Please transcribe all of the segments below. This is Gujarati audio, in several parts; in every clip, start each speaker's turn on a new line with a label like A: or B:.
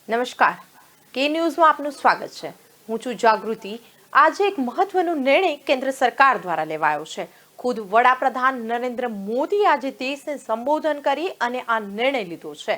A: નમસ્કાર, કે ન્યૂઝમાં આપનું સ્વાગત છે। હું છું જાગૃતિ। આજે એક મહત્વનો નિર્ણય કેન્દ્ર સરકાર દ્વારા લેવાયો છે। ખુદ વડાપ્રધાન નરેન્દ્ર મોદી આજે દેશને સંબોધન કરી અને આ નિર્ણય લીધો છે।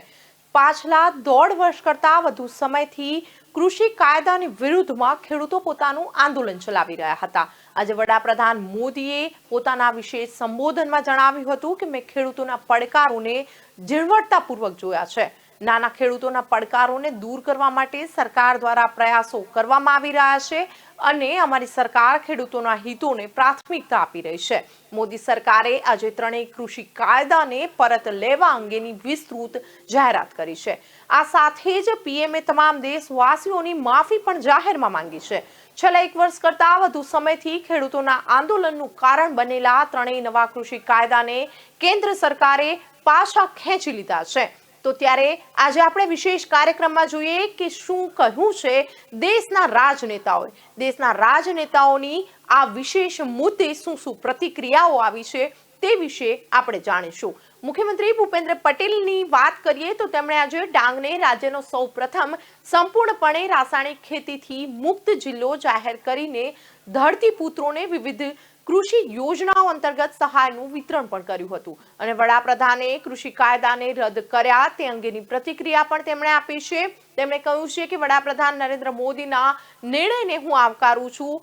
A: પાછલા 1.5 વર્ષ કરતા વધુ સમયથી કૃષિ કાયદાની વિરુદ્ધમાં ખેડૂતો પોતાનું આંદોલન ચલાવી રહ્યા હતા। આજે વડાપ્રધાન મોદીએ પોતાના વિશેષ સંબોધનમાં જણાવ્યું હતું કે મેં ખેડૂતોના પડકારોને ઝીણવટતાપૂર્વક જોયા છે। નાના ખેડૂતોના પડકારોને દૂર કરવા માટે સરકાર દ્વારા પ્રયાસો કરવામાં આવી રહ્યા છે અને અમારી સરકાર ખેડૂતોના હિતોને પ્રાથમિકતા આપી રહી છે। મોદી સરકારે આજે ત્રણેય કૃષિ કાયદાને પરત લેવા અંગેની વિસ્તૃત જાહેરાત કરી છે। આ સાથે જ પીએમએ તમામ દેશવાસીઓની માફી પણ જાહેરમાં માંગી છે। છેલ્લા 1 વર્ષ કરતા વધુ સમયથી ખેડૂતોના આંદોલનનું કારણ બનેલા ત્રણેય નવા કૃષિ કાયદાને કેન્દ્ર સરકારે પાછા ખેંચી લીધા છે। તો ત્યારે આજે આપણે વિશેષ કાર્યક્રમમાં જોઈએ કે શું કહ્યું છે દેશના રાજનેતાઓની આ વિશેષ મુદ્દે શું પ્રતિક્રિયાઓ આવી છે તે વિશે આપણે જાણીશું। મુખ્યમંત્રી ભૂપેન્દ્ર પટેલની વાત કરીએ તો તેમણે આજે ડાંગને રાજ્યનો સૌપ્રથમ સંપૂર્ણપણે રાસાયણિક ખેતીથી મુક્ત જિલ્લો જાહેર કરીને ધરતીપુત્રોને વિવિધ કૃષિ યોજનાઓ અંતર્ગત સહાયનું વિતરણ પણ કર્યું હતું અને વડાપ્રધાને કૃષિ કાયદાને રદ કર્યા તે અંગેની પ્રતિક્રિયા પણ તેમણે આપી છે। તેમણે કહ્યું છે કે વડાપ્રધાન નરેન્દ્ર મોદીના નિર્ણયને હું આવકારું છું।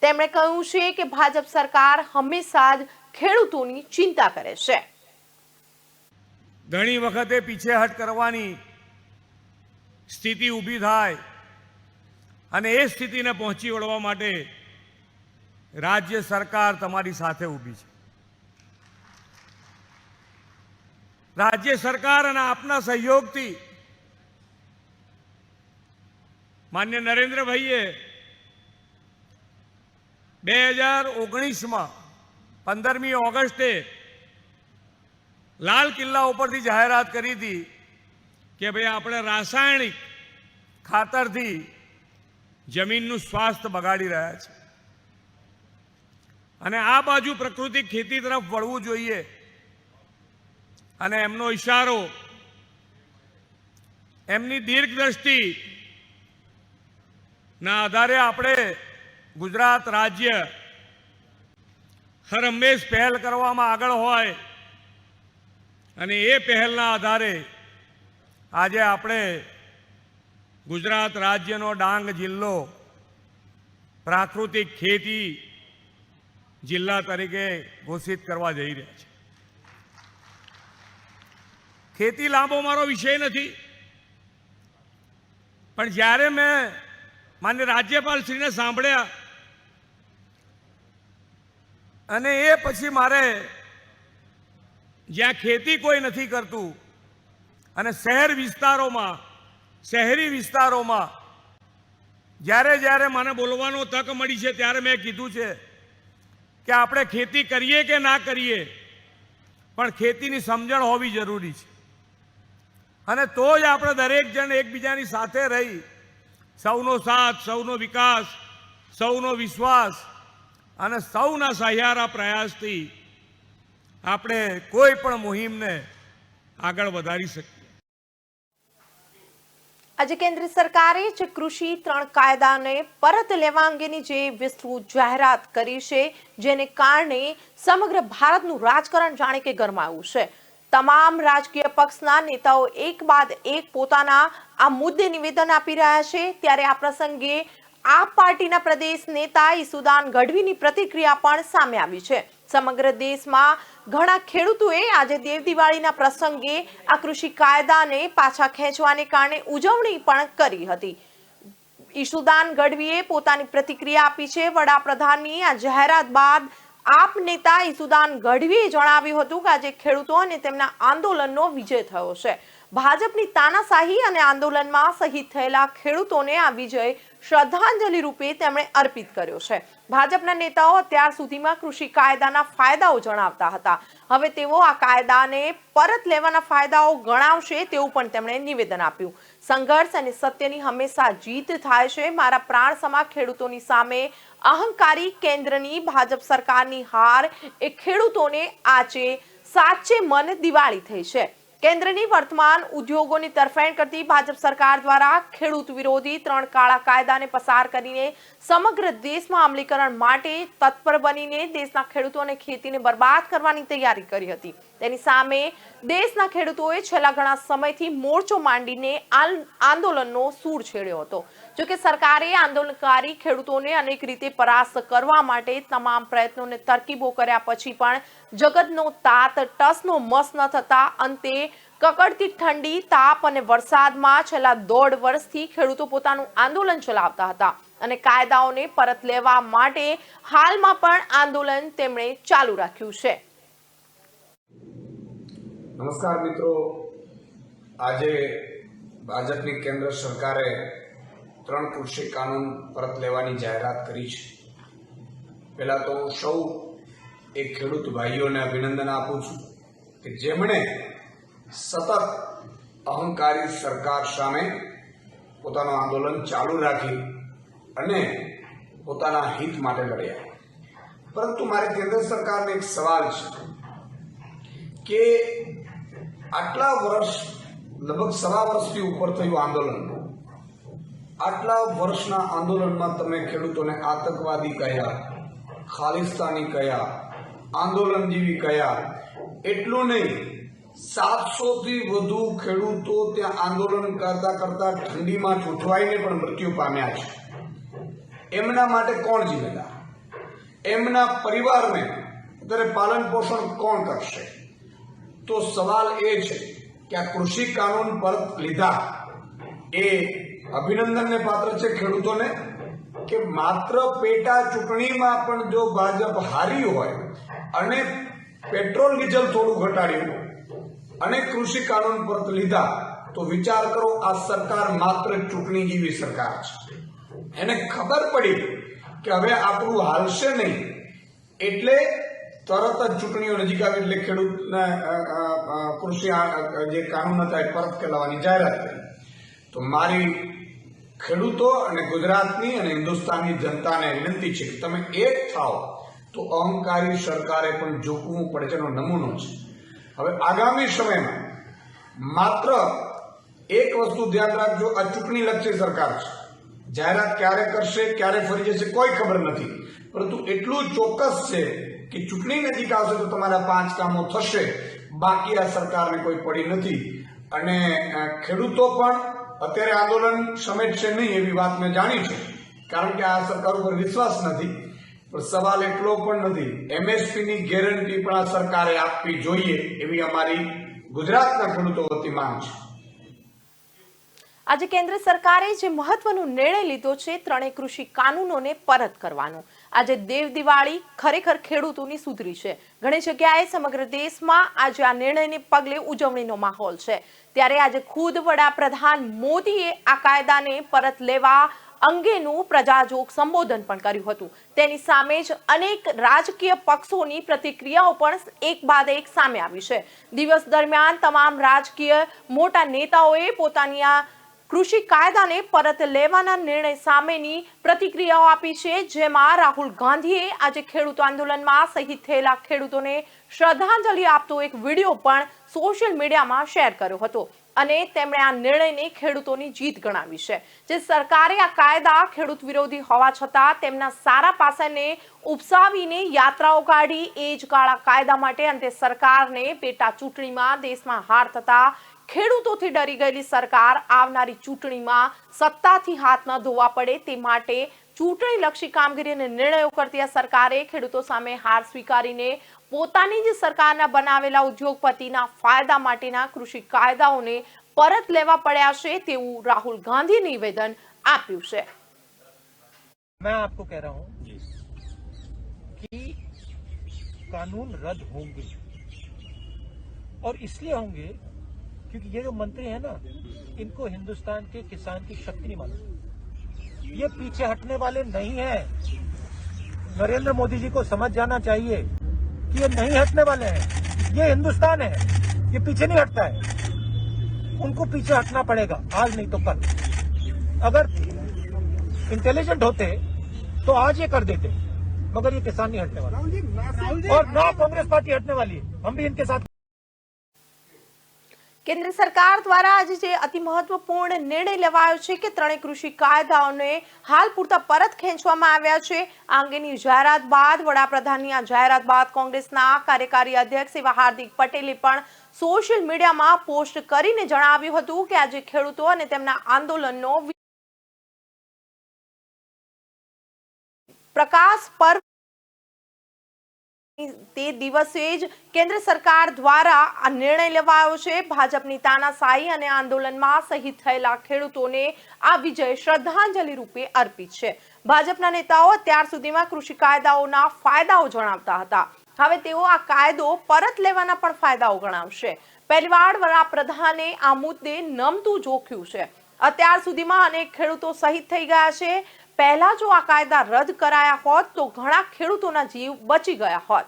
A: તેમણે કહ્યું છે કે ભાજપ સરકાર હંમેશા જ ખેડૂતોની ચિંતા કરે છે।
B: ઘણી વખતે પીછેહટ કરવાની સ્થિતિ ઊભી થાય અને એ સ્થિતિને પહોંચી વળવા માટે રાજ્ય સરકાર તમારી સાથે ઊભી છે। રાજ્ય સરકાર અને આપના સહયોગથી માન્ય નરેન્દ્રભાઈએ 2019માં 15મી ઓગસ્ટે લાલ કિલ્લા ઉપરથી જાહેરાત કરી હતી કે ભાઈ આપણે રાસાયણિક ખાતરથી જમીનનું સ્વાસ્થ્ય બગાડી રહ્યા છે અને આ બાજુ પ્રાકૃતિક ખેતી તરફ વળવું જોઈએ અને એમનો ઈશારો, એમની દીર્ઘદ્રષ્ટિ ના આધારે આપણે ગુજરાત રાજ્ય હર હંમેશ પહેલ કરવામાં આગળ હોય અને એ પહેલના આધારે આજે આપણે ગુજરાત રાજ્યનો ડાંગ જિલ્લો પ્રાકૃતિક ખેતી જિલ્લા તરીકે ઘોષિત કરવા જઈ રહ્યા છે। ખેતી લાંબો મારો વિષય નથી, પણ જ્યારે મેં માન્ય રાજ્યપાલશ્રીને સાંભળ્યા અને એ પછી મારે જ્યાં ખેતી કોઈ નથી કરતું અને શહેરી વિસ્તારોમાં જ્યારે મને બોલવાનો તક મળી છે ત્યારે મેં કીધું છે કે આપણે ખેતી કરીએ કે ના કરીએ પણ ખેતીની સમજણ હોવી જરૂરી છે અને તો જ આપણે દરેક જણ એકબીજાની સાથે રહી સૌનો સાથ, સૌનો વિકાસ, સૌનો વિશ્વાસ અને સૌના સહિયારા પ્રયાસથી આપણે કોઈ પણ મુહિમને આગળ વધારી શકીએ।
A: આજે કેન્દ્ર સરકારે જે કૃષિ 3 કાયદાને પરત લેવા અંગેની જે વિસ્તૃત જાહેરાત કરી છે જેને કારણે સમગ્ર ભારતનું રાજકારણ જાણે કે ગરમાયું છે। તમામ રાજકીય પક્ષના નેતાઓ એક બાદ એક પોતાના આ મુદ્દે નિવેદન આપી રહ્યા છે। ત્યારે આ પ્રસંગે આપ પાર્ટીના પ્રદેશ નેતા ઈસુદાન ગઢવીની પ્રતિક્રિયા પણ સામે આવી છે। સમગ્ર દેશમાં ઘણા ખેડૂતોએ આજે દેવ દિવાળીના પ્રસંગે આ કૃષિ કાયદાને પાછા ખેંચવાને કારણે ઉજવણી પણ કરી હતી। ઈસુદાન ગઢવીએ પોતાની પ્રતિક્રિયા આપી છે। વડાપ્રધાનની આ જાહેરાત બાદ આપ નેતા ઈસુદાન ગઢવીએ જણાવ્યું હતું કે આજે ખેડૂતો અને તેમના આંદોલનનો વિજય થયો છે। ભાજપની તાનાશાહી અને આંદોલનમાં શહીદ થયેલા ખેડૂતોને આ વિજય શ્રદ્ધાંજલિ રૂપે તેમણે અર્પિત કર્યો છે। ભાજપના નેતાઓ અત્યાર સુધીમાં કૃષિ કાયદાના ફાયદાઓ જણાવતા હતા, હવે તેઓ આ કાયદાને પરત લેવાના ફાયદાઓ ગણાવશે તેવું પણ તેમણે નિવેદન આપ્યું। સંઘર્ષ અને સત્યની હંમેશા જીત થાય છે। મારા પ્રાણ સમા ખેડૂતોની સામે અહંકારી કેન્દ્રની ભાજપ સરકારની હાર એ ખેડૂતોને સાચે મન દિવાળી થઈ છે। કેન્દ્રની વર્તમાન ઉદ્યોગોની તરફેણ કરતી ભાજપ સરકાર દ્વારા ખેડૂત વિરોધી 3 કાળા કાયદાને પસાર કરીને સમગ્ર દેશમાં અમલીકરણ માટે તત્પર બનીને દેશના ખેડૂતોને ખેતીને બરબાદ કરવાની તૈયારી કરી હતી। તેની સામે દેશના ખેડૂતોએ છેલ્લા ઘણા સમયથી મોરચો માંડીને આંદોલનનો સૂર છેડ્યો હતો। જો કે સરકારે આંદોલનકારી ખેડૂતોને અનેક રીતે પરાસ્ત કરવા માટે તમામ પ્રયત્નોને તરકીબો કર્યા પછી પણ જગતનો તાત ટસનો મસ ન થતા અંતે કકડતી ઠંડી, તાપ અને વરસાદમાં છેલ્લા 1.5 વર્ષથી ખેડૂતો પોતાનું આંદોલન ચલાવતા હતા અને કાયદાઓને પરત લેવા માટે હાલમાં પણ આંદોલન તેમણે ચાલુ રાખ્યું છે।
C: નમસ્કાર મિત્રો, આજે ભાજપની કેન્દ્ર સરકારે 3 કૃષિ કાનૂન પરત લેવાની જાહેરાત કરી છે। પહેલા તો સૌ એક ખેડૂત ભાઈઓને અભિનંદન આપું છું કે જેમણે સતત અહંકારી સરકાર સામે પોતાનું આંદોલન ચાલુ રાખી અને પોતાના હિત માટે લડ્યા। પરંતુ મારે કેન્દ્ર સરકારને એક સવાલ છે કે આટલા વર્ષ, લગભગ 1.5 વર્ષથી ઉપર થયું આંદોલન, આટલા વર્ષના આંદોલનમાં તમે ખેડૂતોને આતંકવાદી કહ્યા, ખાલિસ્તાની કહ્યા, આંદોલનજીવી કહ્યા। એટલું નહીં, 700થી વધુ ખેડૂતો ત્યાં આંદોલન કરતા કરતા ઠંડીમાં ઠૂંઠવાઈને પણ મૃત્યુ પામ્યા છે। એમના માટે કોણ જિમ્મેદાર? એમના પરિવારને અત્યારે પાલન પોષણ કોણ કરશે? તો સવાલ એ છે કે આ કૃષિ કાનૂન પરત લીધા એ અભિનંદનને પાત્ર છે ખેડૂતોને, કે માત્ર પેટા ચૂંટણીમાં પણ જો ભાજપ હારી હોય અને પેટ્રોલ ડીઝલ થોડું ઘટાડ્યું અને કૃષિ કાનૂન પરત લીધા તો વિચાર કરો, આ સરકાર માત્ર ચૂંટણી જેવી સરકાર છે। એને ખબર પડી કે હવે આપણું હાલશે નહીં, એટલે તરત જ ચૂંટણીઓ નજીક આવી એટલે ખેડૂતને કૃષિ જે કાનૂન હતા એ પરત લેવાની જાહેરાત કરી। તો મારી ખેડૂતો અને ગુજરાતની અને હિન્દુસ્તાનની જનતાને વિનંતી છે કે તમે એક થાઓ તો અહંકારી સરકારે પણ ઝૂકવું પડે છે, એનો નમૂનો છે। હવે આગામી સમયમાં માત્ર એક વસ્તુ ધ્યાન રાખજો, આ ચૂંટણી લક્ષી સરકાર છે। જાહેરાત ક્યારે કરશે, ક્યારે ફરી જશે કોઈ ખબર નથી, પરંતુ એટલું ચોક્કસ છે કે ચૂંટણી નજીક આવશે તો તમારા 5 કામો થશે, બાકી આ સરકારને કોઈ પડી નથી। અને ખેડૂતો પણ અત્યારે આંદોલન સમેટશે નહીં એવી વાત મેં જાણી છે, કારણ કે આ સરકાર ઉપર વિશ્વાસ નથી। પણ સવાલ એટલો પણ નથી, MSPની ગેરંટી પણ આ સરકારે આપવી જોઈએ એવી અમારી ગુજરાતના ખેડૂતો વતી માંગ છે।
A: આજે કેન્દ્ર સરકારે જે મહત્વનો નિર્ણય લીધો છે 3 કૃષિ કાનૂનોને પરત કરવાનો। આજે દેવ દિવાળી ખરેખર ખેડૂતોની સુધરી છે। ઘણી જગ્યાએ સમગ્ર દેશમાં આજે આ નિર્ણયને પગલે ઉજવણીનો માહોલ છે। ત્યારે આજે ખુદ વડાપ્રધાન મોદીએ આ કાયદાને પરત લેવા અંગેનું પ્રજાજોગ સંબોધન પણ કર્યું હતું। તેની સામે જ અનેક રાજકીય પક્ષોની પ્રતિક્રિયાઓ પણ એક બાદ એક સામે આવી છે। દિવસ દરમિયાન તમામ રાજકીય મોટા નેતાઓએ પોતાની આ કૃષિ કાયદાને પરત લેવાના નિર્ણય સામેની પ્રતિક્રિયાઓ આપી છે, જેમાં રાહુલ ગાંધીએ આજે ખેડૂત આંદોલનમાં શહીદ થયેલા ખેડૂતોને શ્રદ્ધાંજલિ આપતો એક વિડીયો પણ સોશિયલ મીડિયામાં શેર કર્યો હતો અને તેમણે આ નિર્ણયને ખેડૂતોની જીત ગણાવી છે। જે સરકારે આ કાયદા ખેડૂત વિરોધી હોવા છતાં તેમના સારા પાસાને ઉપસાવીને યાત્રાઓ કાઢી એ જ કાળા કાયદા માટે અંતે સરકારને પેટા ચૂંટણીમાં દેશમાં હાર થતા ખેડૂતોથી ડરી ગયેલી સરકાર આવનારી ચૂંટણીમાં સત્તાથી હાથ ન ધોવા પડે તે માટે ચૂંટણીલક્ષી કામગીરી અને નિર્ણયો કરતી આ સરકારે ખેડૂતો સામે હાર સ્વીકારીને પોતાની જ સરકારના બનાવેલા ઉદ્યોગપતિના ફાયદા માટેના કૃષિ કાયદાઓને પરત લેવા પડ્યા છે તેવું રાહુલ ગાંધીએ નિવેદન આપ્યું છે।
D: मैं आपको कह रहा हूं कि कानून रद्द होंगे और इसलिए होंगे क्योंकि ये जो मंत्री है ना, इनको हिंदुस्तान के किसान की शक्ति नहीं मालूम। ये पीछे हटने वाले नहीं है। नरेंद्र मोदी जी को समझ जाना चाहिए कि ये नहीं हटने वाले हैं। ये हिंदुस्तान है, ये पीछे नहीं हटता है। उनको पीछे हटना पड़ेगा, आज नहीं तो कल। अगर इंटेलिजेंट होते तो आज ये कर देते, मगर ये किसान नहीं हटने वाला और ना कांग्रेस पार्टी हटने वाली है। हम भी इनके साथ
A: કેન્દ્ર સરકાર દ્વારા આજે જે અતિ મહત્વપૂર્ણ નિર્ણય લેવાયો છે કે ત્રણેય કૃષિ કાયદાઓને હાલ પૂરતા પરત ખેંચવામાં આવ્યા છે। આ અંગેની જાહેરાત બાદ વડાપ્રધાનની આ જાહેરાત બાદ કોંગ્રેસના કાર્યકારી અધ્યક્ષ એવા હાર્દિક પટેલે પણ સોશિયલ મીડિયામાં પોસ્ટ કરીને જણાવ્યું હતું કે આજે ખેડૂતો અને તેમના આંદોલનનો પ્રકાશ પર્વ તે દિવસે જ કેન્દ્ર સરકાર દ્વારા આ નિર્ણય લેવાયો છે। ભાજપની તાનાશાહી અને આંદોલનમાં શહીદ થયેલા ખેડૂતોને આ વિજય શ્રદ્ધાંજલિ રૂપે અર્પિત છે। ભાજપના નેતાઓ અત્યાર સુધીમાં કૃષિ કાયદાઓના ફાયદાઓ જણાવતા હતા, હવે તેઓ આ કાયદો પરત લેવાના પણ ફાયદાઓ ગણાવશે। પહેલીવાર વડાપ્રધાને આ મુદ્દે નમતું જોખ્યું છે। અત્યાર સુધીમાં અનેક ખેડૂતો શહીદ થઈ ગયા છે। પહેલા જો આ કાયદા રદ કરાયા હોત તો ઘણા ખેડૂતોના જીવ બચી ગયા હોત।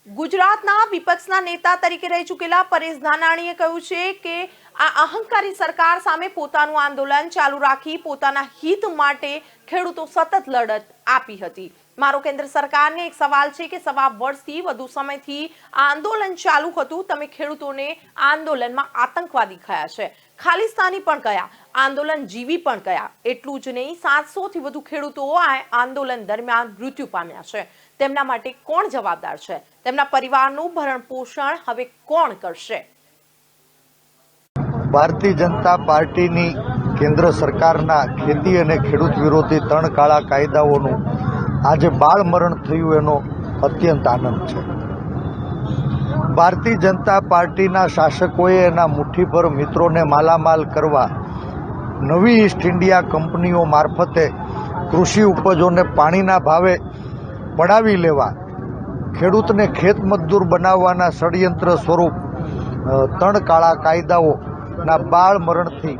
A: ગુજરાતના વિપક્ષના નેતા તરીકે રહી ચૂકેલા પરેશ ધાનાણીએ કહ્યું છે કે આ અહંકારી સરકાર સામે પોતાનું આંદોલન ચાલુ રાખી પોતાના હિત માટે ખેડૂતો સતત લડત આપી હતી। મારો કેન્દ્ર સરકારને એક સવાલ છે કે સવા વર્ષથી વધુ સમયથી આંદોલન ચાલુ હતું, તમે ખેડૂતોને આંદોલનમાં આતંકવાદી કહ્યા છે, ખાલિસ્તાની પણ કહ્યા, આંદોલન જીવી પણ કહ્યા। એટલું જ નહીં, 700 થી વધુ ખેડૂતો આ આંદોલન દરમિયાન મૃત્યુ પામ્યા છે। તેમના માટે કોણ જવાબદાર છે? તેમના પરિવારનું ભરણ પોષણ હવે કોણ કરશે?
E: ભારતીય જનતા પાર્ટીની કેન્દ્ર સરકારના ખેતી અને ખેડૂત વિરોધી 3 કાળા કાયદાઓનું આજે બાળમરણ થયું એનો અત્યંત આનંદ છે। ભારતીય જનતા પાર્ટીના શાસકોએ એના મુઠ્ઠીભર મિત્રોને માલામાલ કરવા નવી ઈસ્ટ ઇન્ડિયા કંપનીઓ મારફતે કૃષિ ઉપજોને પાણીના ભાવે પડાવી લેવા, ખેડૂતને ખેત મજદૂર બનાવવાના ષડયંત્ર સ્વરૂપ 3 કાળા કાયદાઓના બાળમરણથી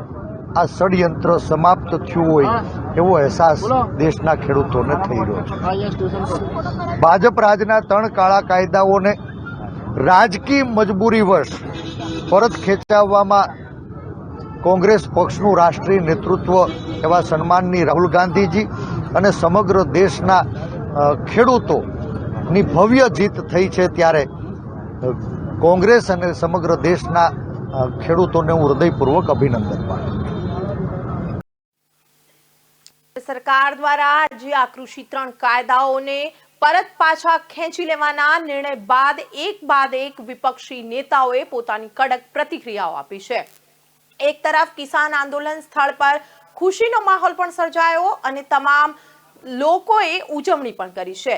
E: આ ષડયંત્ર સમાપ્ત થયું હોય એવો અહેસાસ દેશના ખેડૂતોને થઈ રહ્યો છે। ભાજપ રાજના 3 કાળા કાયદાઓને રાજકીય મજબૂરીવશ પરત ખેંચાવવામાં કોંગ્રેસ પક્ષનું રાષ્ટ્રીય નેતૃત્વ એવા સન્માનની રાહુલ ગાંધીજી અને સમગ્ર દેશના ખેડૂતોની ભવ્ય જીત થઈ છે, ત્યારે કોંગ્રેસ અને સમગ્ર દેશના ખેડૂતોને હું હૃદયપૂર્વક અભિનંદન પાઠવું છું।
A: સરકાર દ્વારા જે આ કૃષિ 3 કાયદાઓને પરત પાછા ખેંચી લેવાના નિર્ણય બાદ એક વિપક્ષી નેતાઓએ પોતાની કડક પ્રતિક્રિયાઓ આપી છે। એક તરફ કિસાન આંદોલન સ્થળ પર ખુશીનો માહોલ પણ સર્જાયો અને તમામ લોકોએ ઉજવણી પણ કરી છે।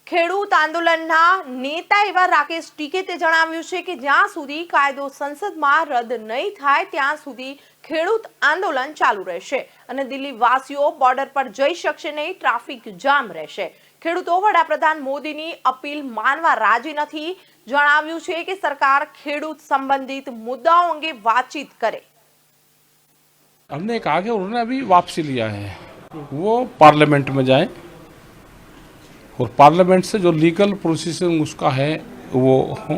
A: ખેડૂત આંદોલનના નેતા એવા રાકેશ ટીકેતે જણાવ્યું છે કે જ્યાં સુધી કાયદો સંસદમાં રદ નહીં થાય ત્યાં સુધી ખેડૂત આંદોલન ચાલુ રહેશે અને દિલ્હી વાસીઓ બોર્ડર પર જઈ શકશે નહીં, ટ્રાફિક જામ રહેશે। ખેડૂતો વડાપ્રધાન મોદીની અપીલ માનવા રાજી નથી। જણાવ્યું છે કે સરકાર ખેડૂત સંબંધિત મુદ્દાઓ અંગે વાતચીત કરે।
F: हमने कहा कि उन्होंने अभी वापसी लिया है, वो पार्लियामेंट में जाए और पार्लियामेंट से जो लीगल प्रोसीजिंग उसका है वो हो,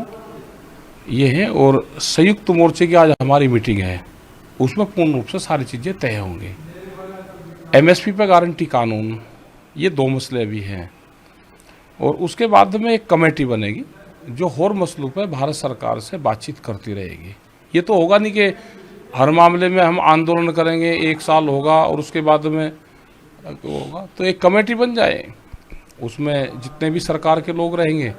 F: ये है। और संयुक्त मोर्चे की आज हमारी मीटिंग है, उसमें पूर्ण रूप से सारी चीज़ें तय होंगी। एमएसपी पे गारंटी कानून, ये 2 मसले अभी हैं। और उसके बाद में एक कमेटी बनेगी जो और मसलों पे भारत सरकार से बातचीत करती रहेगी। ये तो होगा नहीं कि हर मामले में हम आंदोलन करेंगे, 1 साल होगा और उसके बाद में होगा। तो एक कमेटी बन जाए, उसमें जितने भी सरकार के लोग रहेंगे,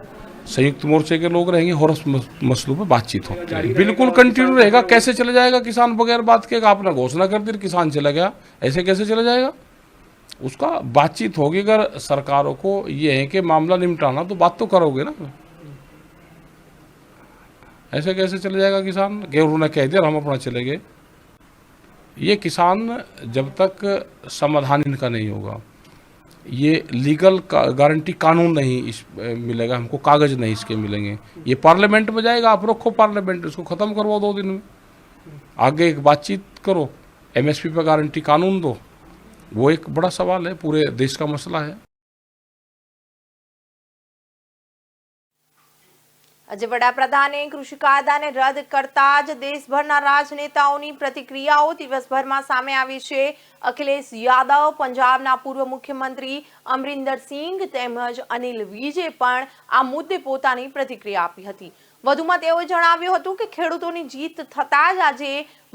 F: संयुक्त मोर्चे के लोग रहेंगे और उस मसलों पर बातचीत होती है। बिल्कुल कंटिन्यू रहेगा। कैसे चले जाएगा किसान बगैर बात के? आपने घोषणा कर दी किसान चला गया, ऐसे कैसे चला जाएगा? उसका बातचीत होगी। अगर सरकारों को ये है कि मामला निपटाना तो बात तो करोगे ना, ऐसे कैसे चले जाएगा किसान कि उन्होंने कह दिया हम अपना चले गए? ये किसान जब तक समाधान इनका नहीं होगा, ये लीगल गारंटी कानून नहीं मिलेगा, हमको कागज नहीं इसके मिलेंगे। ये पार्लियामेंट में जाएगा, आप रखो पार्लियामेंट, इसको ख़त्म करवाओ 2 दिन में, आगे एक बातचीत करो, एमएसपी पे गारंटी कानून दो। वो एक बड़ा सवाल है, पूरे देश का मसला है।
A: આજે વડાપ્રધાને કૃષિ કાયદાને રદ કરતા જ દેશભરના રાજનેતાઓની પ્રતિક્રિયાઓ દિવસભરમાં સામે આવી છે. અખિલેશ યાદવ, પંજાબના પૂર્વ મુખ્યમંત્રી અમરિન્દર સિંઘ તેમજ અનિલ વિજે પણ આ મુદ્દે પોતાની પ્રતિક્રિયા આપી હતી. વધુમાં તેઓએ જણાવ્યું હતું કે ખેડૂતોની જીત થતા જ આજે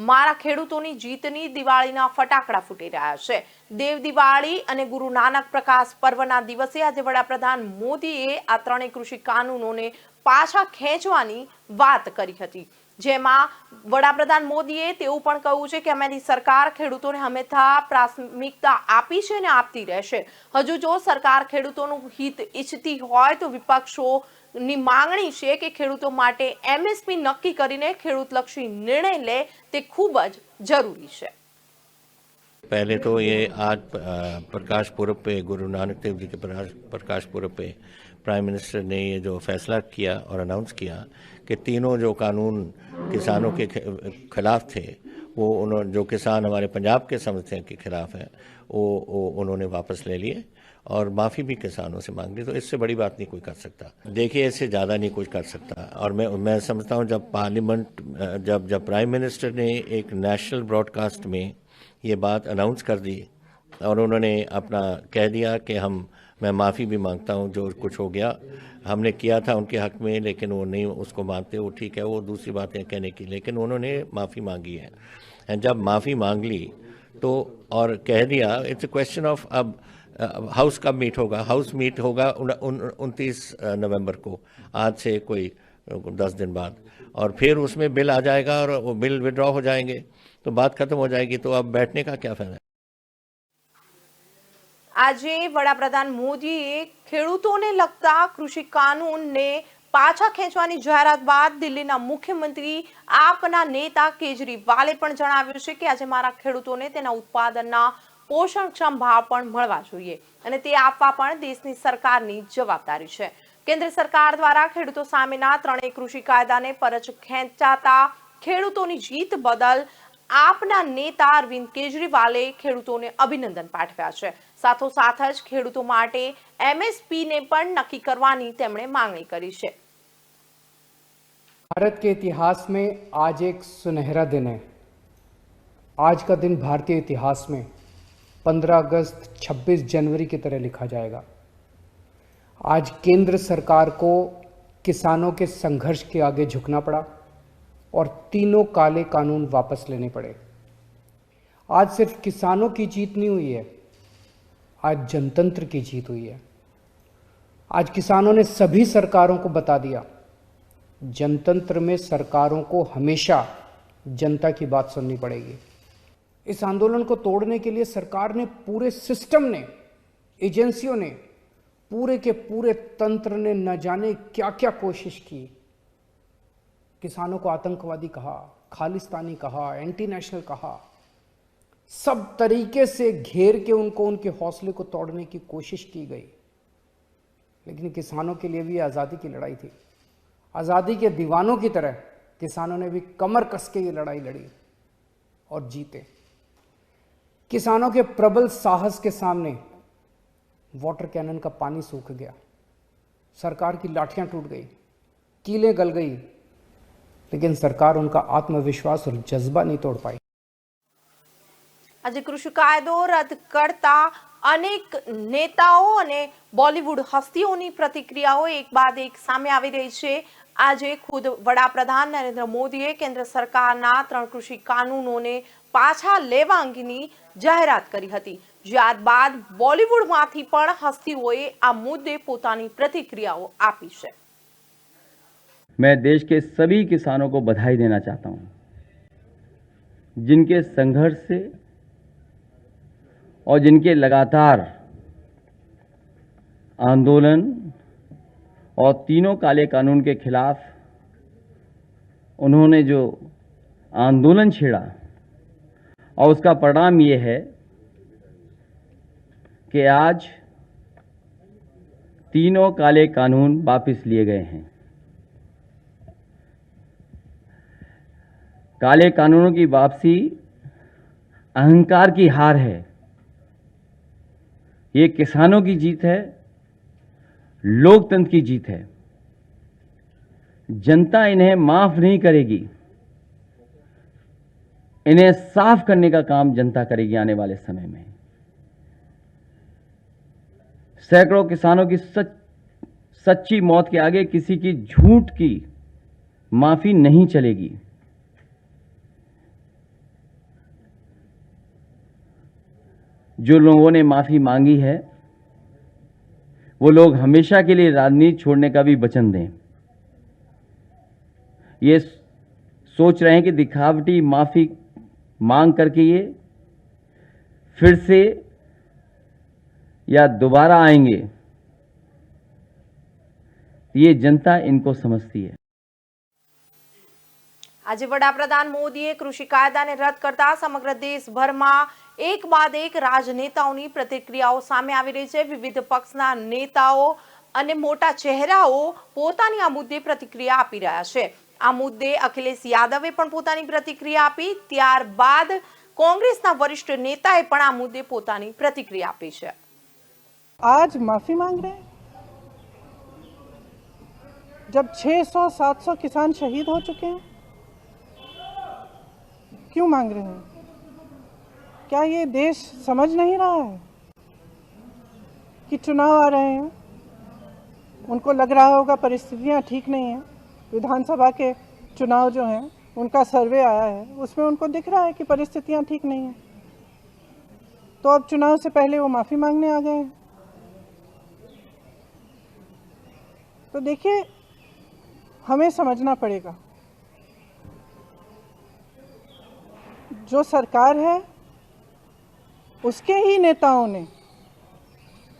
A: મારા ખેડૂતોની જીતની દિવાળીના ફટાકડા ફૂટી રહ્યા છે. દેવ દિવાળી અને ગુરુ નાનક પ્રકાશ પર્વના દિવસે આજે વડાપ્રધાન મોદીએ આ ત્રણેય કૃષિ કાનૂનોને પાછા ખેંચવાની વાત કરી હતી, જેમાં વડાપ્રધાન મોદીએ તેવું પણ કહ્યું છે કે અમારી સરકાર ખેડૂતોને હંમેશા પ્રાથમિકતા આપી છે અને આપતી રહેશે. હજુ જો સરકાર ખેડૂતોનું હિત ઈચ્છતી હોય તો વિપક્ષોની માંગણી છે કે ખેડૂતો માટે એમએસપી નક્કી કરીને ખેડૂતલક્ષી નિર્ણય લે તે ખૂબ જ જરૂરી છે.
G: पहले तो ये आज प्रकाश पुरब पे, गुरु नानक देव जी के प्रकाश पुरब पे प्राइम मिनिस्टर ने ये जो फैसला किया और अनाउंस किया कि तीनों जो कानून किसानों के खिलाफ थे, वो उन्होंने, जो किसान हमारे पंजाब के समझते हैं के खिलाफ है, वो उन्होंने वापस ले लिए और माफ़ी भी किसानों से मांग ली. तो इससे बड़ी बात नहीं कोई कर सकता. देखिए, इससे ज़्यादा नहीं कोई कर सकता. और मैं समझता हूँ जब पार्लियामेंट, जब प्राइम मिनिस्टर ने एक नेशनल ब्रॉडकास्ट में ये बात अनाउंस कर दी और उन्होंने अपना कह दिया कि मैं माफ़ी भी मांगता हूँ जो कुछ हो गया, हमने किया था उनके हक़ में, लेकिन वो नहीं उसको मानते, वो ठीक है, वो दूसरी बात है कहने की, लेकिन उन्होंने माफ़ी मांगी है. एंड जब माफ़ी मांग ली तो और कह दिया, इट्स अ क्वेश्चन ऑफ अब हाउस कब मीट होगा. हाउस मीट होगा 29 नवंबर को, आज से कोई 10 दिन बाद, और फिर उसमें बिल आ जाएगा और वो बिल विड्रॉ हो जाएंगे तो बात खत्म हो जाएगी. तो अब बैठने का क्या फायदा.
A: આજે વડાપ્રધાન મોદીએ ખેડૂતોને લગતા કૃષિ કાનૂનને પાછા ખેંચવાની જાહેરાત બાદ દિલ્હીના મુખ્યમંત્રી આપના નેતા કેજરીવાલે પણ જણાવ્યું છે કે આજે મારા ખેડૂતોને તેના ઉત્પાદનના પોષણક્ષમ ભાવ પણ મળવા જોઈએ અને તે આપવા પણ દેશની સરકારની જવાબદારી છે. કેન્દ્ર સરકાર દ્વારા ખેડૂતો સામેના ત્રણેય કૃષિ કાયદાને પરત ખેંચાતા ખેડૂતોની જીત બદલ આપના નેતા અરવિંદ કેજરીવાલે ખેડૂતોને અભિનંદન પાઠવ્યા છે. સાથોસાથ જ ખેડૂતો માટે એમએસપી ને પણ નક્કી કરવાની તેમણે માંગણી કરી છે.
H: भारत के इतिहास में आज एक सुनहरा दिन है. आज का दिन भारतीय इतिहास में 15 अगस्त 26 जनवरी की तरह लिखा जाएगा. आज केंद्र सरकार को किसानों के संघर्ष के आगे झुकना पड़ा और तीनों काले कानून वापस लेने पड़े. आज सिर्फ किसानों की जीत नहीं हुई है, आज जनतंत्र की जीत हुई है. आज किसानों ने सभी सरकारों को बता दिया, जनतंत्र में सरकारों को हमेशा जनता की बात सुननी पड़ेगी. इस आंदोलन को तोड़ने के लिए सरकार ने, पूरे सिस्टम ने, एजेंसियों ने, पूरे के पूरे तंत्र ने न जाने क्या क्या कोशिश की. किसानों को आतंकवादी कहा, खालिस्तानी कहा, एंटी नेशनल कहा, सब तरीके से घेर के उनको, उनके हौसले को तोड़ने की कोशिश की गई. लेकिन किसानों के लिए भी आज़ादी की लड़ाई थी. आज़ादी के दीवानों की तरह किसानों ने भी कमर कस के ये लड़ाई लड़ी और जीते. किसानों के प्रबल साहस के सामने वाटर कैनन का पानी सूख गया, सरकार की लाठियां टूट गई, कीलें गल गई, लेकिन सरकार उनका आत्मविश्वास और जज्बा नहीं तोड़ पाई.
A: આજે કૃષિ કાયદો રદ કરતા અનેક નેતાઓ અને બોલિવૂડ હસ્તીઓની પ્રતિક્રિયાઓ એક બાદ એક સામે આવી રહી છે. આજે ખુદ વડાપ્રધાન નરેન્દ્ર મોદીએ કેન્દ્ર સરકારના 3 કૃષિ કાનૂનોને પાછા લેવા અંગેની જાહેરાત કરી હતી. ત્યારબાદ બોલિવૂડમાંથી પણ હસ્તીઓએ આ મુદ્દે પોતાની પ્રતિક્રિયાઓ આપી છે.
I: मैं देश के सभी किसानों को बधाई देना चाहता हूं, जिनके संघर्ष से और जिनके लगातार आंदोलन और तीनों काले कानून के खिलाफ उन्होंने जो आंदोलन छेड़ा, और उसका परिणाम ये है कि आज तीनों काले कानून वापस लिए गए हैं. काले कानूनों की वापसी अहंकार की हार है. ये किसानों की जीत है, लोकतंत्र की जीत है. जनता इन्हें माफ नहीं करेगी। इन्हें साफ करने का काम जनता करेगी आने वाले समय में। सैकड़ों किसानों की सच्ची मौत के आगे किसी की झूठ की माफी नहीं चलेगी। जो लोगों ने माफी मांगी है वो लोग हमेशा के लिए राजनीति छोड़ने का भी वचन दें। ये सोच रहे हैं कि दिखावटी माफी मांग करके ये फिर से या दोबारा आएंगे, ये जनता इनको समझती है।
A: આજે વડાપ્રધાન મોદીએ કૃષિ કાયદાને રદ કરતા સમગ્ર દેશભરમાં એક બાદ એક રાજનેતાઓની પ્રતિક્રિયાઓ સામે આવી રહી છે। વિવિધ પક્ષના નેતાઓ અને મોટા ચહેરાઓ પોતાની આ મુદ્દે પ્રતિક્રિયા આપી રહ્યા છે। આ મુદ્દે અખિલેશ યાદવે પણ પોતાની પ્રતિક્રિયા આપી, ત્યારબાદ કોંગ્રેસના વરિષ્ઠ નેતાએ પણ આ મુદ્દે પોતાની પ્રતિક્રિયા આપી છે।
J: आज माफी मांग रहे हैं जब 600-700 किसान शहीद हो चुके हैं। क्यों मांग रहे हैं? क्या ये देश समझ नहीं रहा है कि चुनाव आ रहे हैं? उनको लग रहा होगा परिस्थितियां ठीक नहीं हैं। विधानसभा के चुनाव जो हैं उनका सर्वे आया है, उसमें उनको दिख रहा है कि परिस्थितियां ठीक नहीं हैं। तो अब चुनाव से पहले वो माफ़ी मांगने आ गए हैं। तो देखिए, हमें समझना पड़ेगा, जो सरकार है उसके ही नेताओं ने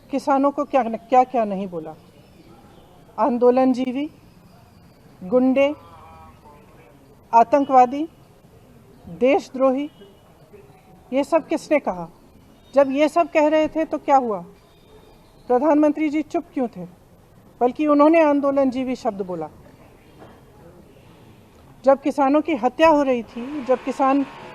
J: किसानों को क्या क्या नहीं बोला। आंदोलनजीवी, गुंडे, आतंकवादी, देशद्रोही, ये सब किसने कहा? जब ये सब कह रहे थे तो क्या हुआ? प्रधानमंत्री जी चुप क्यों थे? बल्कि उन्होंने आंदोलनजीवी शब्द बोला। जब किसानों की हत्या हो रही थी, जब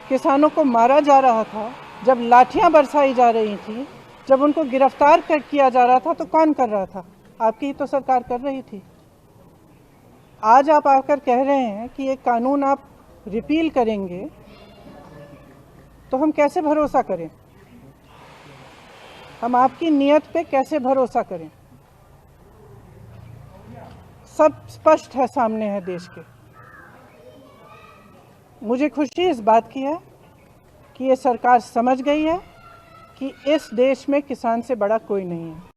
J: किसानों को मारा जा रहा था, जब लाठियां बरसाई जा रही थी, जब उनको गिरफ्तार किया जा रहा था, तो कौन कर रहा था? आपकी ही तो सरकार कर रही थी। आज आप आकर कह रहे हैं कि ये कानून आप रिपील करेंगे, तो हम कैसे भरोसा करें? हम आपकी नीयत पे कैसे भरोसा करें? सब स्पष्ट है, सामने है देश के। मुझे खुशी इस बात की है कि ये सरकार समझ गई है कि इस देश में किसान से बड़ा कोई नहीं है।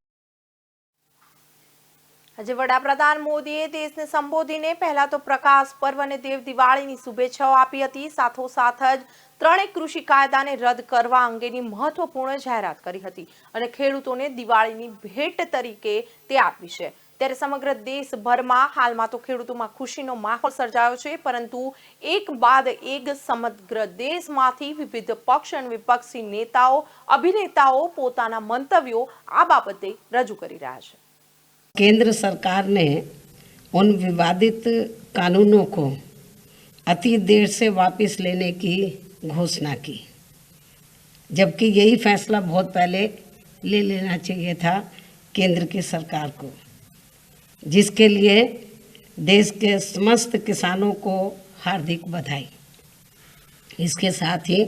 A: આજે વડાપ્રધાન મોદીએ દેશને સંબોધીને પહેલા તો પ્રકાશ પર્વ અને દેવ દિવાળીની શુભેચ્છાઓ આપી હતી। સાથોસાથ જ ત્રણેય કૃષિ કાયદાને રદ કરવા અંગેની મહત્વપૂર્ણ જાહેરાત કરી હતી અને ખેડૂતોને દિવાળીની ભેટ તરીકે તે આપી છે। ત્યારે સમગ્ર દેશભરમાં હાલમાં તો ખેડૂતોમાં ખુશીનો માહોલ સર્જાયો છે, પરંતુ એક બાદ એક સમગ્ર દેશમાંથી વિવિધ પક્ષ અને વિપક્ષી નેતાઓ, અભિનેતાઓ પોતાના મંતવ્યો આ બાબતે રજૂ કરી રહ્યા છે।
K: केंद्र सरकार ने उन विवादित कानूनों को अति देर से वापस लेने की घोषणा की, जबकि यही फैसला बहुत पहले ले लेना चाहिए था केंद्र की सरकार को, जिसके लिए देश के समस्त किसानों को हार्दिक बधाई। इसके साथ ही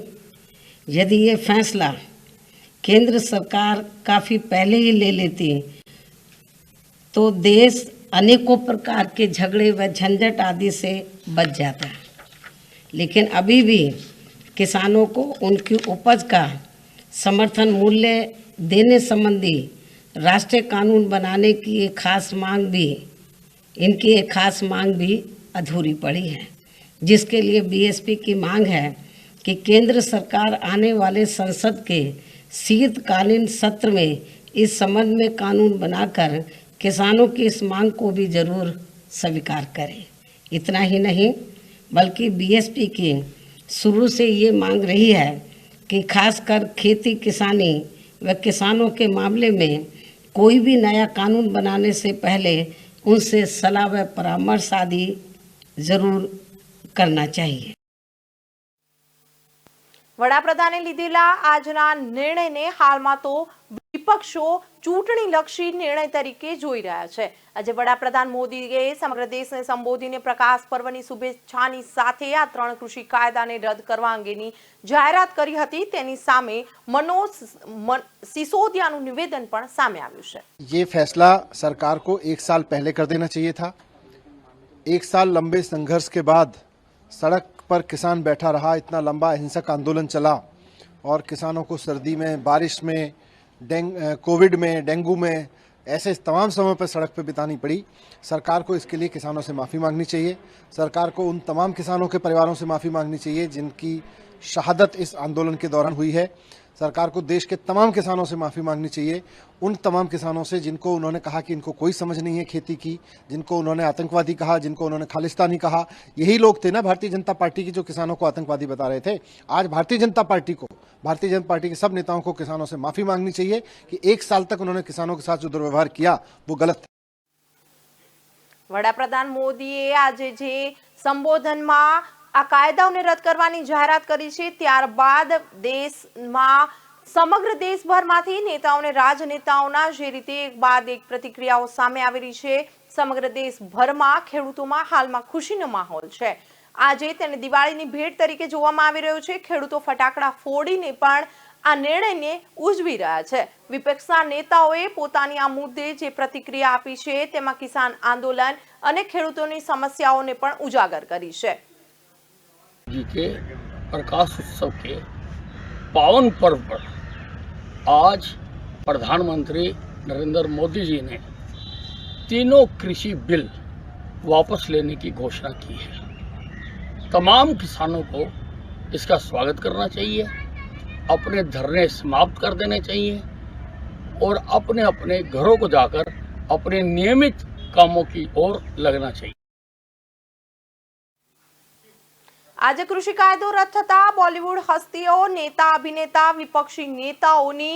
K: यदि ये फैसला केंद्र सरकार काफ़ी पहले ही ले लेती तो देश अनेकों प्रकार के झगड़े व झंझट आदि से बच जाता। लेकिन अभी भी किसानों को उनकी उपज का समर्थन मूल्य देने संबंधी राष्ट्रीय कानून बनाने की एक खास मांग भी अधूरी पड़ी है, जिसके लिए बीएसपी की मांग है कि केंद्र सरकार आने वाले संसद के शीतकालीन सत्र में इस संबंध में कानून बनाकर किसानों की इस मांग को भी जरूर स्वीकार करें। इतना ही नहीं, बल्कि बीएसपी की शुरू से ये मांग रही है कि खासकर खेती किसानी व किसानों के मामले में कोई भी नया कानून बनाने से पहले उनसे सलाह व परामर्श आदि जरूर करना चाहिए।
A: વડાપ્રધાને લીધેલા આજના નિર્ણયને હાલમાં તો વિપક્ષો ચૂંટણીલક્ષી નિર્ણય તરીકે જોઈ રહ્યા છે। આજે વડાપ્રધાન મોદીએ સમગ્ર દેશને સંબોધીને પ્રકાશ પર્વની શુભેચ્છાની સાથે આ 3 કૃષિ કાયદાને રદ કરવા અંગેની જાહેરાત કરી હતી। તેની સામે મનોજ સિસોદિયાનું નિવેદન પણ સામે આવ્યું છે।
L: ये फैसला सरकार को 1 साल पहले कर देना चाहिए था। 1 साल लंबे संघर्ष के बाद सड़क पर किसान बैठा रहा, इतना लंबा अहिंसक आंदोलन चला और किसानों को सर्दी में, बारिश में, कोविड में, डेंगू में, ऐसे तमाम समय पर सड़क पर बितानी पड़ी। सरकार को इसके लिए किसानों से माफ़ी मांगनी चाहिए। सरकार को उन तमाम किसानों के परिवारों से माफ़ी मांगनी चाहिए जिनकी शहादत इस आंदोलन के दौरान हुई है। सरकार को देश के तमाम किसानों से माफ़ी मांगनी चाहिए, उन तमाम किसानों से जिनको उन्होंने कहा कि इनको कोई समझ नहीं है खेती की, जिनको उन्होंने आतंकवादी कहा, जिनको उन्होंने खालिस्तानी कहा। यही लोग थे ना भारतीय जनता पार्टी की जो किसानों को आतंकवादी बता रहे थे। आज भारतीय जनता पार्टी के सब नेताओं को किसानों से माफ़ी मांगनी चाहिए कि 1 साल तक उन्होंने किसानों के साथ जो दुर्व्यवहार किया वो गलत था।
A: વડાપ્રધાન મોદીએ આજે જે સંબોધનમાં આ કાયદાઓને રદ કરવાની જાહેરાત કરી છે, ત્યારબાદ દેશમાં સમગ્ર દેશભરમાંથી નેતાઓને રાજનેતાઓના જે રીતે એક બાદ એક પ્રતિક્રિયાઓ સામે આવી રહી છે। સમગ્ર દેશભરમાં ખેડૂતોમાં હાલમાં ખુશીનો માહોલ છે। આજે તેને દિવાળીની ભેટ તરીકે જોવામાં આવી રહ્યો છે। ખેડૂતો ફટાકડા ફોડીને પણ આ નિર્ણયને ઉજવી રહ્યા છે। વિપક્ષના નેતાઓએ પોતાની આ મુદ્દે જે પ્રતિક્રિયા આપી છે તેમાં કિસાન આંદોलन અને ખેડૂતોની સમસ્યાઓને પણ ઉજાગર કરી છે।
M: जी के प्रकाश उत्सव के पावन पर्व पर आज प्रधानमंत्री नरेंद्र मोदी जी ने तीनों कृषि बिल वापस लेने की घोषणा की है। तमाम किसानों को इसका स्वागत करना चाहिए, अपने धरने समाप्त कर देने चाहिए और अपने अपने घरों को जाकर अपने नियमित कामों की ओर लगना चाहिए।
A: આજે કૃષિ કાયદો રદ થતા બોલિવૂડ હસ્તીઓ, નેતા, અભિનેતા, વિપક્ષી નેતાઓની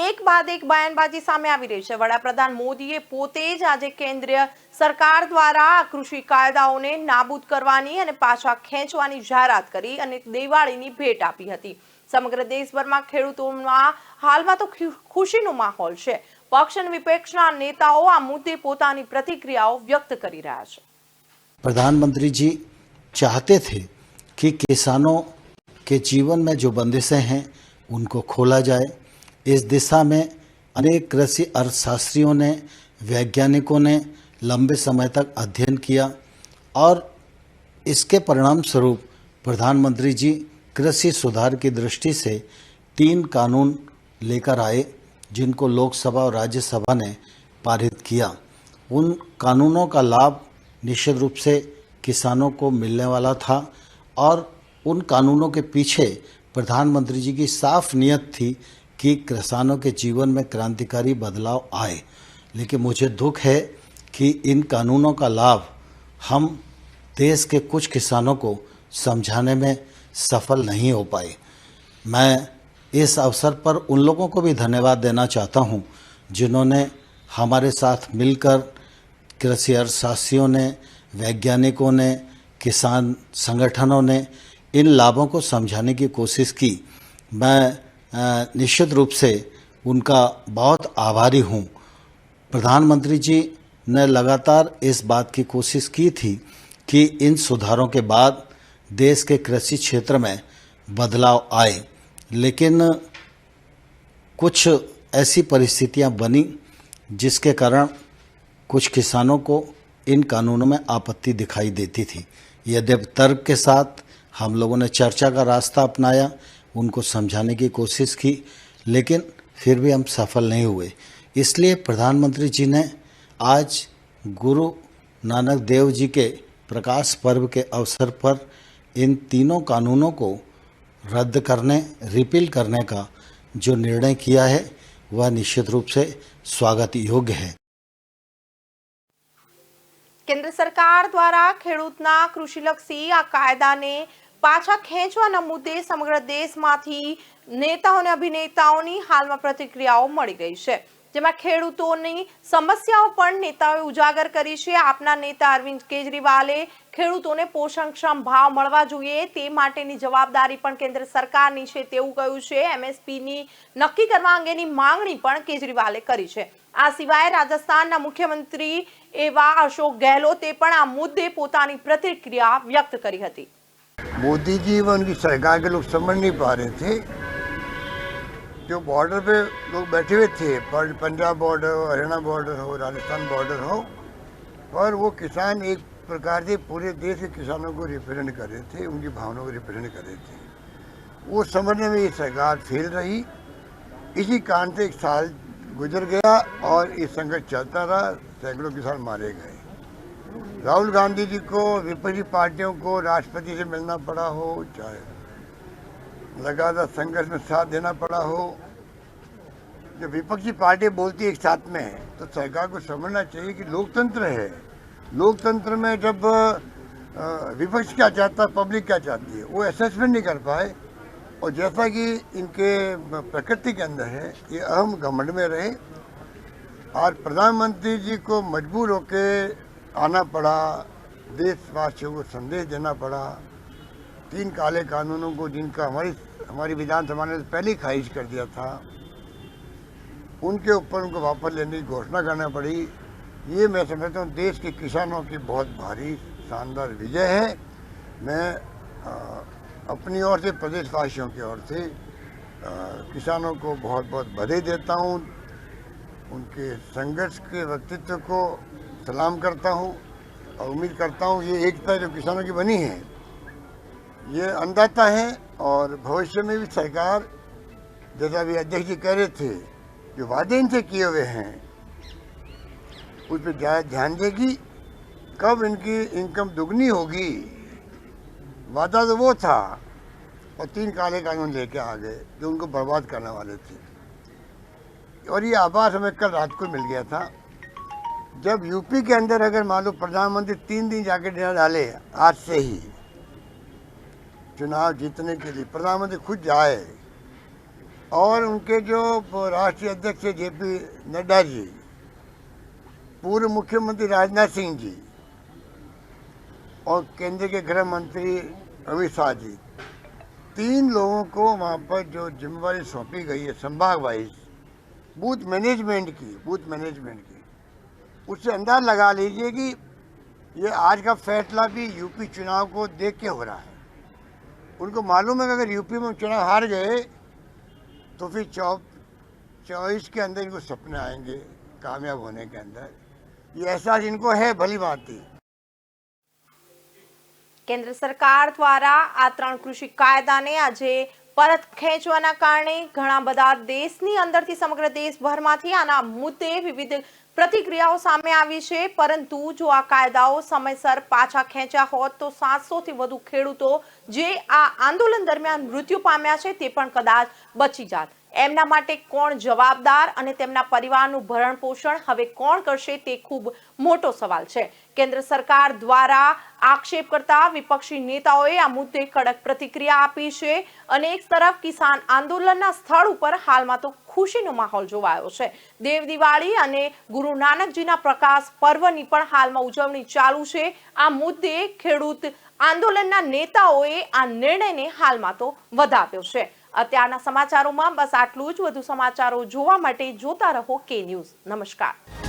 A: એક બાદ એક બયાનબાજી સામે આવી રહી છે। વડાપ્રધાન મોદીએ પોતે જ આજે કેન્દ્રીય સરકાર દ્વારા કૃષિ કાયદાઓને નાબૂદ કરવાની અને પાછા ખેંચવાની જાહેરાત કરી અને દિવાળીની ભેટ આપી હતી। સમગ્ર દેશભરમાં ખેડૂતોમાં હાલમાં તો ખુશીનો માહોલ છે। પક્ષ અને વિપક્ષના નેતાઓ આ મુદ્દે પોતાની પ્રતિક્રિયાઓ વ્યક્ત કરી રહ્યા છે।
N: प्रधानमंत्री जी चाहते थे कि किसानों के जीवन में जो बंदिशें हैं उनको खोला जाए। इस दिशा में अनेक कृषि अर्थशास्त्रियों ने, वैज्ञानिकों ने लंबे समय तक अध्ययन किया और इसके परिणाम स्वरूप प्रधानमंत्री जी कृषि सुधार की दृष्टि से 3 कानून लेकर आए जिनको लोकसभा और राज्यसभा ने पारित किया। उन कानूनों का लाभ निश्चित रूप से किसानों को मिलने वाला था और उन कानूनों के पीछे प्रधानमंत्री जी की साफ नियत थी कि किसानों के जीवन में क्रांतिकारी बदलाव आए। लेकिन मुझे दुख है कि इन कानूनों का लाभ हम देश के कुछ किसानों को समझाने में सफल नहीं हो पाए। मैं इस अवसर पर उन लोगों को भी धन्यवाद देना चाहता हूं जिन्होंने हमारे साथ मिलकर कृषि अर्थशास्त्रियों ने, वैज्ञानिकों ने, किसान संगठनों ने इन लाभों को समझाने की कोशिश की। मैं निश्चित रूप से उनका बहुत आभारी हूँ। प्रधानमंत्री जी ने लगातार इस बात की कोशिश की थी कि इन सुधारों के बाद देश के कृषि क्षेत्र में बदलाव आए, लेकिन कुछ ऐसी परिस्थितियां बनी जिसके कारण कुछ किसानों को इन कानूनों में आपत्ति दिखाई देती थी। यद्यपि तर्क के साथ हम लोगों ने चर्चा का रास्ता अपनाया, उनको समझाने की कोशिश की, लेकिन फिर भी हम सफल नहीं हुए। इसलिए प्रधानमंत्री जी ने आज गुरु नानक देव जी के प्रकाश पर्व के अवसर पर इन तीनों कानूनों को रद्द करने, रिपील करने का जो निर्णय किया है वह निश्चित रूप से स्वागत योग्य है।
A: કેન્દ્ર સરકાર દ્વારા ખેડૂતના કૃષિલક્ષી આ કાયદાને પાછા ખેંચવાના મુદ્દે સમગ્ર દેશમાંથી નેતાઓ અને અભિનેતાઓની હાલમાં પ્રતિક્રિયાઓ મળી ગઈ છે। જેમાં ખેડૂતોની સમસ્યાઓ પણ નેતાઓએ ઉજાગર કરી છે। આપના નેતા અરવિંદ કેજરીવાલે ખેડૂતોને પોષણક્ષમ ભાવ મળવા જોઈએ તે માટેની જવાબદારી પણ કેન્દ્ર સરકારની છે તેવું કહ્યું છે। એમએસપીની નક્કી કરવા અંગેની માંગણી પણ કેજરીવાલે કરી છે। આ સિવાય રાજસ્થાનના મુખ્યમંત્રી એવા અશોક ગેહલોતે પણ આ મુદ્દે પોતાની પ્રતિક્રિયા વ્યક્ત કરી હતી।
O: मोदी जी व उनकी सरकार के लोग समझ नहीं पा रहे थे। जो बॉर्डर पे लोग बैठे हुए थे, पंजाब बॉर्डर हो, हरियाणा बॉर्डर हो, राजस्थान बॉर्डर हो, और वो किसान एक प्रकार से पूरे देश के किसानों को रिप्रेजेंट कर रहे थे, उनकी भावनाओं को रिप्रेजेंट कर रहे थे। वो समझने में ये सरकार फेल रही। इसी कारण से एक साल गुजर गया और ये संघर्ष चलता रहा, सैकड़ों किसान मारे गए। राहुल गांधी जी को, विपक्षी पार्टियों को राष्ट्रपति से मिलना पड़ा हो, चाहे लगातार संघर्ष में साथ देना पड़ा हो। जब विपक्षी पार्टी बोलती एक साथ में है तो सरकार को समझना चाहिए कि लोकतंत्र है। लोकतंत्र में जब विपक्ष क्या चाहता है, पब्लिक क्या चाहती है, वो असेसमेंट नहीं कर पाए। और जैसा कि इनके प्रकृति के अंदर है, ये अहम घमंड में रहे और प्रधानमंत्री जी को मजबूर होकर आना पड़ा, देशवासियों को संदेश देना पड़ा। 3 काले कानूनों को जिनका हमारी विधानसभा ने पहले ही खारिज कर दिया था, उनके ऊपर उनको वापस लेने की घोषणा करना पड़ी। ये मैं समझता हूँ देश के किसानों की बहुत भारी शानदार विजय है। मैं अपनी ओर से, प्रदेशवासियों की ओर से किसानों को बहुत बहुत बधाई देता हूँ। उनके संघर्ष के व्यक्तित्व को सलाम करता हूँ और उम्मीद करता हूँ ये एकता जो किसानों की बनी है ये अन्नदाता है और भविष्य में भी सरकार, जैसा अभी अध्यक्ष जी कह रहे थे, जो वादे इनसे किए हुए हैं उस पर ज़्यादा ध्यान देगी। कब इनकी इनकम दुगनी होगी, वादा तो वो था, और 3 काले कानून लेके आ गए जो उनको बर्बाद करने वाले थे। और ये आभास हमें कल रात को मिल गया था जब यूपी के अंदर अगर मान लो प्रधानमंत्री 3 दिन जाके डेरा डाले, आज से ही चुनाव जीतने के लिए प्रधानमंत्री खुद जाए और उनके जो राष्ट्रीय अध्यक्ष जेपी नड्डा जी, पूर्व मुख्यमंत्री राजनाथ सिंह जी और केंद्र के गृह मंत्री अमित शाह जी, 3 लोगों को वहाँ पर जो जिम्मेवारी सौंपी गई है संभाग वाइज बूथ मैनेजमेंट की, उससे अंदाज लगा लीजिए कि ये आज का फैसला भी यूपी चुनाव को देख के हो रहा है। उनको मालूम है कि अगर यूपी में चुनाव हार गए तो फिर 24 के अंदर इनको सपने आएंगे कामयाब होने के अंदर। ये एहसास इनको है भली भांति।
A: केंद्र सरकार द्वारा आ 3 कृषि कायदाने આજે પરત ખેંચવાના કારણે ઘણા બધા દેશની અંદરથી સમગ્ર દેશભરમાંથી આના મુદ્દે વિવિધ પ્રતિક્રિયાઓ સામે આવી છે। પરંતુ જો આ કાયદાઓ સમયસર પાછા ખેંચ્યા હોત તો 700 થી વધુ ખેડૂતો જે આ આંદોલન દરમિયાન મૃત્યુ પામ્યા છે તે પણ કદાચ બચી જાત। એમના માટે કોણ જવાબદાર અને તેમના પરિવારનું ભરણ પોષણ હવે કોણ કરશે તે ખૂબ મોટો સવાલ છે। કેન્દ્ર સરકાર દ્વારા આક્ષેપ કરતા વિપક્ષી નેતાઓએ આ મુદ્દે કડક પ્રતિક્રિયા આપી છે અને એક તરફ કિસાન આંદોલનના સ્થળ ઉપર હાલમાં તો ખુશીનો માહોલ જોવાયો છે। દેવ દિવાળી અને ગુરુ નાનકજીના પ્રકાશ પર્વની પણ હાલમાં ઉજવણી ચાલુ છે। આ મુદ્દે ખેડૂત આંદોલનના નેતાઓએ આ નિર્ણયને હાલમાં તો વધાવ્યો છે। અત્યારના સમાચારોમાં બસ આટલું જ। વધુ સમાચારો જોવા માટે જોતા રહો કે ન્યૂઝ। નમસ્કાર।